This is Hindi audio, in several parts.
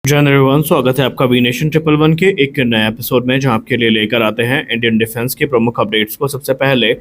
जय एवरीवन, स्वागत है आपका वी नेशन ट्रिपल वन के एक नए एपिसोड में, जहां आपके लिए लेकर आते हैं इंडियन डिफेंस के प्रमुख अपडेट्स को सबसे पहले।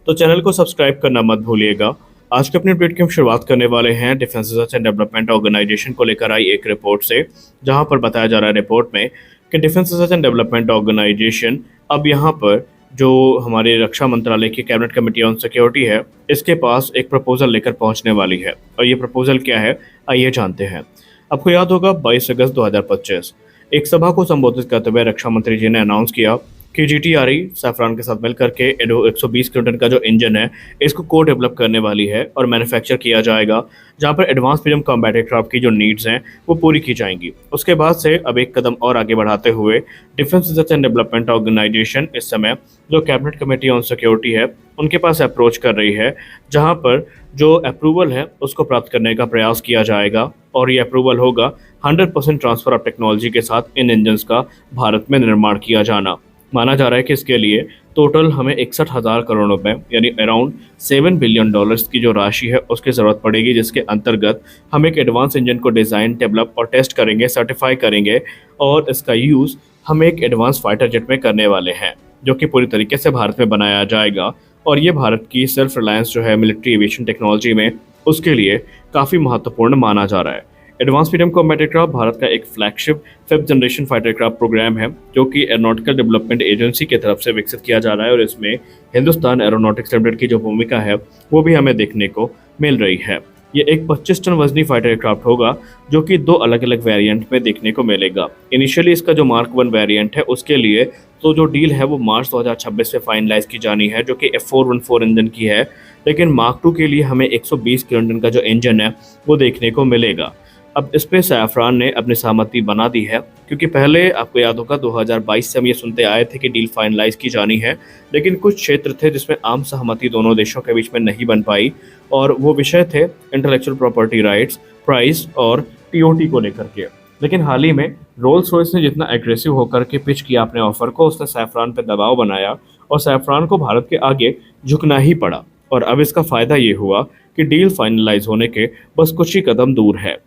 तो चैनल को सब्सक्राइब करना मत भूलिएगा। आज के अपने अपडेट की हम शुरुआत करने वाले हैं defence research and development organisation को लेकर आई एक रिपोर्ट से, जहां पर बताया जा रहा है रिपोर्ट में कि defence research and development organisation अब यहाँ पर जो हमारे रक्षा मंत्रालय की कैबिनेट कमेटी ऑन सिक्योरिटी है, इसके पास एक प्रपोजल लेकर पहुंचने वाली है। और ये प्रपोजल क्या है, आइए जानते हैं। आपको याद होगा 22 अगस्त 2025 एक सभा को संबोधित करते हुए रक्षा मंत्री जी ने अनाउंस किया कि जीटीआरई सैफरान के साथ मिलकर के 120 किलोटन का जो इंजन है, इसको को डेवलप करने वाली है और मैन्युफैक्चर किया जाएगा, जहां पर एडवांस मीडियम कॉम्बैट एयरक्राफ्ट की जो नीड्स हैं वो पूरी की जाएंगी। उसके बाद से अब एक कदम और आगे बढ़ाते हुए defence research and development organisation इस समय जो कैबिनेट कमेटी ऑन सिक्योरिटी है उनके पास अप्रोच कर रही है, जहां पर जो अप्रूवल है उसको प्राप्त करने का प्रयास किया जाएगा। और ये अप्रूवल होगा 100% ट्रांसफर ऑफ टेक्नोलॉजी के साथ इन इंजन्स का भारत में निर्माण किया जाना। माना जा रहा है कि इसके लिए टोटल हमें 61,000 करोड़ रुपए यानी अराउंड $7 बिलियन की जो राशि है उसकी ज़रूरत पड़ेगी, जिसके अंतर्गत हम एक एडवांस इंजन को डिज़ाइन, डेवलप और टेस्ट करेंगे, सर्टिफाई करेंगे, और इसका यूज़ हम एक एडवांस फाइटर जेट में करने वाले हैं, जो कि पूरी तरीके से भारत में बनाया जाएगा। और ये भारत की सेल्फ रिलायंस जो है मिलिट्री एविएशन टेक्नोलॉजी में, उसके लिए काफ़ी महत्वपूर्ण माना जा रहा है। Advance medium combat aircraft Bharat का एक flagship 5th generation fighter aircraft programme है, जो कि एरोनॉटिकल डेवलपमेंट एजेंसी की तरफ से विकसित किया जा रहा है। और इसमें हिंदुस्तान एरोनॉटिक्स लिमिटेड की जो भूमिका है वो भी हमें देखने को मिल रही है। ये एक 25 टन वजनी फाइटर एयरक्राफ्ट होगा, जो कि 2 अलग अलग वेरिएंट में देखने को मिलेगा। इनिशियली इसका जो मार्क 1 वेरिएंट है उसके लिए तो जो डील है वो मार्च 2026 में फाइनलाइज की जानी है, जो कि F414 इंजन की है। लेकिन मार्क 2 के लिए हमें 120 किलोटन का जो इंजन है वो देखने को मिलेगा। अब इस पे सैफरान ने अपनी सहमति बना दी है, क्योंकि पहले आपको याद होगा 2022 से हम ये सुनते आए थे कि डील फाइनलाइज की जानी है, लेकिन कुछ क्षेत्र थे जिसमें आम सहमति दोनों देशों के बीच में नहीं बन पाई, और वो विषय थे इंटेलेक्चुअल प्रॉपर्टी राइट्स, प्राइस और टीओटी को लेकर के। लेकिन हाल ही में रोल्स रॉयस ने जितना एग्रेसिव होकर के पिच किया अपने ऑफर को, उसने सैफरान पे दबाव बनाया और सैफरान को भारत के आगे झुकना ही पड़ा। और अब इसका फायदा ये हुआ कि डील फाइनलाइज होने के बस कुछ ही कदम दूर है।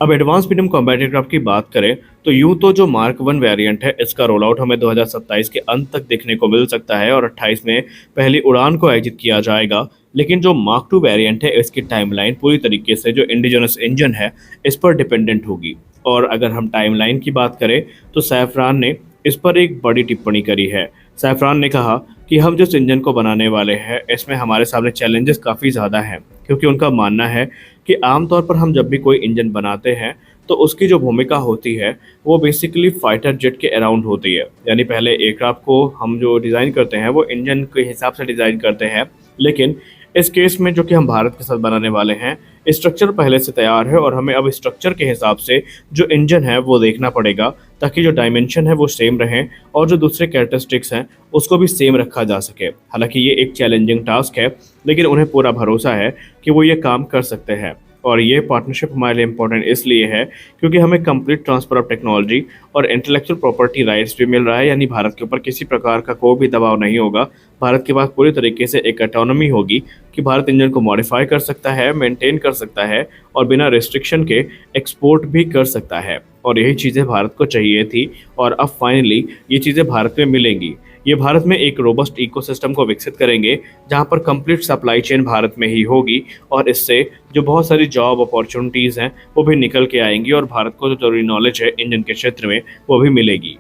अब एडवांस मीडियम कॉम्बैट एयरक्राफ्ट की बात करें तो यूं तो जो मार्क 1 वेरिएंट है इसका रोल आउट हमें 2027 के अंत तक देखने को मिल सकता है और 28 में पहली उड़ान को आयोजित किया जाएगा। लेकिन जो मार्क 2 वेरिएंट है इसकी टाइमलाइन पूरी तरीके से जो इंडिजिनस इंजन है इस पर डिपेंडेंट होगी। और अगर हम टाइमलाइन की बात करें तो सैफरान ने इस पर एक बड़ी टिप्पणी करी है। सैफरान ने कहा कि हम जिस इंजन को बनाने वाले हैं इसमें हमारे सामने चैलेंजेस काफ़ी ज़्यादा हैं, क्योंकि उनका मानना है कि आमतौर पर हम जब भी कोई इंजन बनाते हैं तो उसकी जो भूमिका होती है वो बेसिकली फाइटर जेट के अराउंड होती है। यानी पहले एयरक्राफ्ट को हम जो डिज़ाइन करते हैं वो इंजन के हिसाब से डिज़ाइन करते हैं, लेकिन इस केस में जो कि हम भारत के साथ बनाने वाले हैं, स्ट्रक्चर पहले से तैयार है और हमें अब स्ट्रक्चर के हिसाब से जो इंजन है वो देखना पड़ेगा, ताकि जो डायमेंशन है वो सेम रहें और जो दूसरे कैरेक्टरिस्टिक्स हैं उसको भी सेम रखा जा सके। हालांकि ये एक चैलेंजिंग टास्क है, लेकिन उन्हें पूरा भरोसा है कि वो ये काम कर सकते हैं। और ये पार्टनरशिप हमारे लिए इम्पोर्टेंट इसलिए है क्योंकि हमें कंप्लीट ट्रांसफर ऑफ टेक्नोलॉजी और इंटेलेक्चुअल प्रॉपर्टी राइट्स भी मिल रहा है। यानी भारत के ऊपर किसी प्रकार का कोई भी दबाव नहीं होगा। भारत के पास पूरी तरीके से एक ऑटोनॉमी होगी कि भारत इंजन को मॉडिफाई कर सकता है, मेंटेन कर सकता है और बिना रिस्ट्रिक्शन के एक्सपोर्ट भी कर सकता है। और यही चीज़ें भारत को चाहिए थी और अब फाइनली ये चीज़ें भारत में मिलेंगी। ये भारत में एक रोबस्ट इकोसिस्टम को विकसित करेंगे, जहां पर कंप्लीट सप्लाई चेन भारत में ही होगी और इससे जो बहुत सारी जॉब अपॉर्चुनिटीज़ हैं वो भी निकल के आएंगी और भारत को जो जरूरी नॉलेज है इंजन के क्षेत्र में वो भी मिलेगी।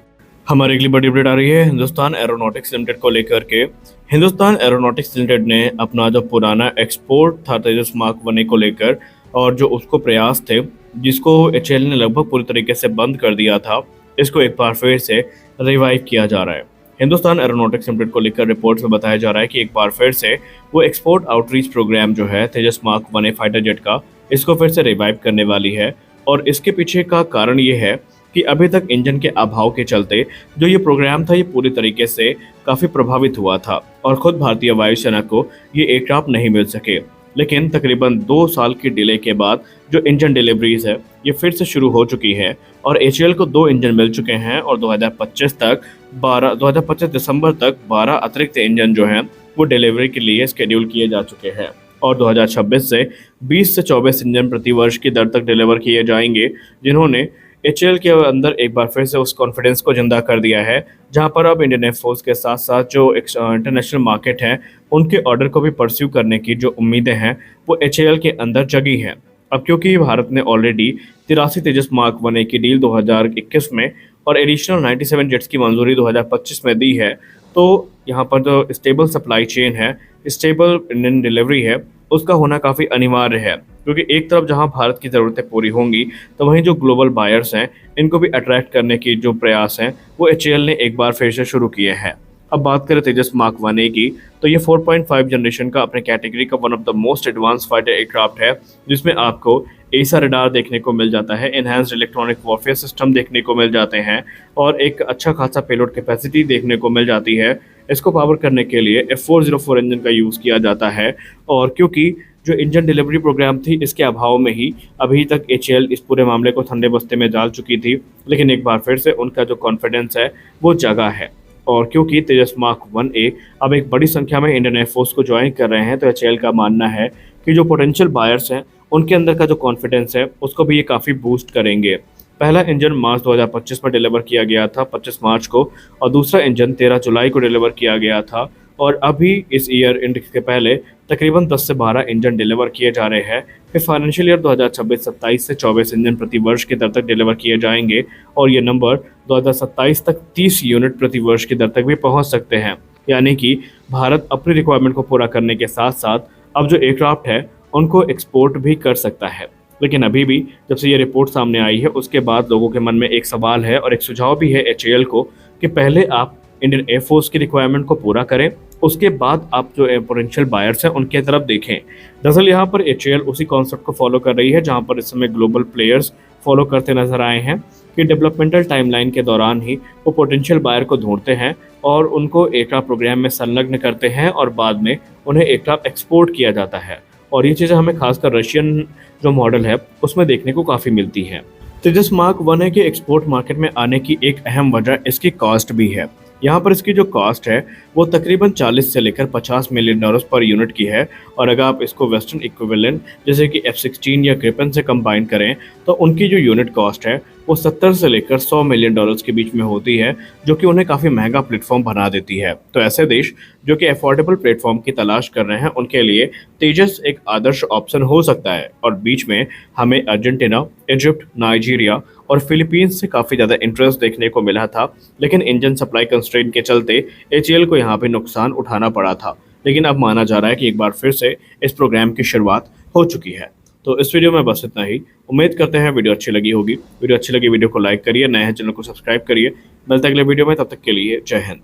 हमारी अगली बड़ी अपडेट आ रही है हिंदुस्तान एरोनॉटिक्स लिमिटेड को लेकर के। हिंदुस्तान एरोनॉटिक्स लिमिटेड ने अपना जो पुराना एक्सपोर्ट था तेजस मार्क 1 को लेकर, और जो उसको प्रयास थे जिसको एचएएल ने लगभग पूरी तरीके से बंद कर दिया था, इसको एक बार फिर से रिवाइव किया जा रहा है। हिंदुस्तान एरोनॉटिक्स लिमिटेड को लेकर रिपोर्ट्स में बताया जा रहा है कि एक बार फिर से वो एक्सपोर्ट आउटरीच प्रोग्राम जो है तेजस मार्क 1 फाइटर जेट का, इसको फिर से रिवाइव करने वाली है। और इसके पीछे का कारण ये है कि अभी तक इंजन के अभाव के चलते जो ये प्रोग्राम था ये पूरी तरीके से काफ़ी प्रभावित हुआ था और खुद भारतीय वायुसेना को ये एयरक्राफ्ट नहीं मिल सके। लेकिन तकरीबन 2 साल की डिले के बाद जो इंजन डिलीवरीज है ये फिर से शुरू हो चुकी है और एचएएल को 2 इंजन मिल चुके हैं और 2025 दिसंबर तक 12 अतिरिक्त इंजन जो हैं वो डिलीवरी के लिए शेड्यूल किए जा चुके हैं और 2026 से 20 से 24 इंजन प्रति वर्ष की दर तक डिलीवर किए जाएंगे, जिन्होंने एचएएल के अंदर एक बार फिर से उस कॉन्फिडेंस को जिंदा कर दिया है, जहां पर अब इंडियन एयरफोर्स के साथ साथ जो इंटरनेशनल मार्केट है उनके ऑर्डर को भी परस्यू करने की जो उम्मीदें हैं वो एचएएल के अंदर जगी हैं। अब क्योंकि भारत ने ऑलरेडी 83 तेजस मार्क 1 की डील 2021 में और एडिशनल 97 जेट्स की मंजूरी 2025 में दी है, तो यहाँ पर जो स्टेबल सप्लाई चेन है, स्टेबल इंडियन डिलीवरी है, उसका होना काफ़ी अनिवार्य है। क्योंकि एक तरफ जहां भारत की ज़रूरतें पूरी होंगी, तो वहीं जो ग्लोबल बायर्स हैं इनको भी अट्रैक्ट करने की जो प्रयास हैं वो एचएएल ने एक बार फिर से शुरू किए हैं। अब बात करें तेजस मार्क 1 की, तो ये 4.5 जनरेशन का अपने कैटेगरी का one of the most advance fighter aircraft है, जिसमें आपको एसा रडार देखने को मिल जाता है, एनहांस्ड इलेक्ट्रॉनिक वॉरफेयर सिस्टम देखने को मिल जाते हैं और एक अच्छा खासा पेलोड कैपेसिटी देखने को मिल जाती है। इसको पावर करने के लिए F404 इंजन का यूज़ किया जाता है और क्योंकि जो इंजन डिलीवरी प्रोग्राम थी इसके अभाव में ही अभी तक एचएएल इस पूरे मामले को ठंडे बस्ते में डाल चुकी थी, लेकिन एक बार फिर से उनका जो कॉन्फिडेंस है वो जगा है। और क्योंकि तेजस मार्क 1A अब एक बड़ी संख्या में इंडियन एयरफोर्स को ज्वाइन कर रहे हैं, तो एचएएल का मानना है कि जो पोटेंशियल बायर्स हैं उनके अंदर का जो कॉन्फिडेंस है उसको भी ये काफ़ी बूस्ट करेंगे। पहला इंजन मार्च 2025 में डिलीवर किया गया था 25 मार्च को, और दूसरा इंजन 13 जुलाई को डिलीवर किया गया था, और अभी इस ईयर एंड के पहले तकरीबन 10 से 12 इंजन डिलीवर किए जा रहे हैं। फिर फाइनेंशियल ईयर 2026-27 से 24 इंजन प्रति वर्ष की दर तक डिलीवर किए जाएंगे और ये नंबर 2027 तक 30 यूनिट प्रति वर्ष की दर तक भी पहुंच सकते हैं। यानी कि भारत अपनी रिक्वायरमेंट को पूरा करने के साथ साथ अब जो एयरक्राफ्ट है उनको एक्सपोर्ट भी कर सकता है। लेकिन अभी भी जब से ये रिपोर्ट सामने आई है उसके बाद लोगों के मन में एक सवाल है और एक सुझाव भी है एचएएल को कि पहले आप इंडियन एयरफोर्स की रिक्वायरमेंट को पूरा करें, उसके बाद आप जो पोटेंशियल बायर्स हैं उनके तरफ देखें। दरअसल यहाँ पर एचएएल उसी कॉन्सेप्ट को फॉलो कर रही है जहाँ पर इस समय ग्लोबल प्लेयर्स फॉलो करते नजर आए हैं कि डेवलपमेंटल टाइमलाइन के दौरान ही वो पोटेंशियल बायर को ढूंढते हैं और उनको एयरक्राफ्ट प्रोग्राम में संलग्न करते हैं और बाद में उन्हें एयरक्राफ्ट एक्सपोर्ट किया जाता है। और ये चीज़ें हमें खासकर रशियन जो मॉडल है उसमें देखने को काफ़ी मिलती हैं। तेजस मार्क 1 के एक्सपोर्ट मार्केट में आने की एक अहम वजह इसकी कॉस्ट भी है। यहाँ पर इसकी जो कॉस्ट है वो तकरीबन 40 से लेकर 50 मिलियन डॉलर्स पर यूनिट की है, और अगर आप इसको वेस्टर्न इक्विवेलेंट जैसे कि F-16 या ग्रिपेन से कंबाइन करें तो उनकी जो यूनिट कॉस्ट है वो 70 से लेकर 100 मिलियन डॉलर्स के बीच में होती है, जो कि उन्हें काफ़ी महंगा प्लेटफॉर्म बना देती है। तो ऐसे देश जो कि अफोर्डेबल प्लेटफॉर्म की तलाश कर रहे हैं उनके लिए तेजस एक आदर्श ऑप्शन हो सकता है। और बीच में हमें अर्जेंटीना, इजिप्ट, नाइजीरिया और फिलीपींस से काफ़ी ज़्यादा इंटरेस्ट देखने को मिला था, लेकिन इंजन सप्लाई कंस्ट्रेंट के चलते एचएएल को यहाँ पे नुकसान उठाना पड़ा था। लेकिन अब माना जा रहा है कि एक बार फिर से इस प्रोग्राम की शुरुआत हो चुकी है। तो इस वीडियो में बस इतना ही। उम्मीद करते हैं वीडियो अच्छी लगी होगी। वीडियो अच्छी लगी वीडियो को लाइक करिए, नए हैं चैनल को सब्सक्राइब करिए। मिलते हैं अगले वीडियो में, तब तक के लिए जय हिंद।